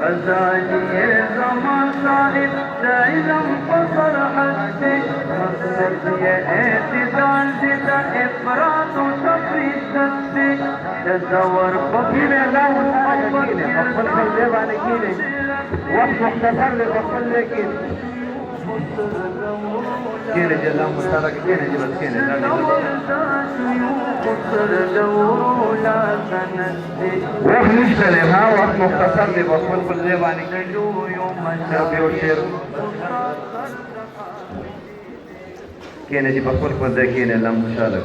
غزالي زمان صاحب دائما انفصل حدي مصدر يا اعتدال زدا افراط وتفريط سدي تزور فقير له محمد وقت مختصر لفصل لكن كيني جلال مشترك كيني جبل كيني وقت مختلف ها وقت مختصر لفصل كل زباني شربي وشير كيني جبل كل ذا كيني لم مشارك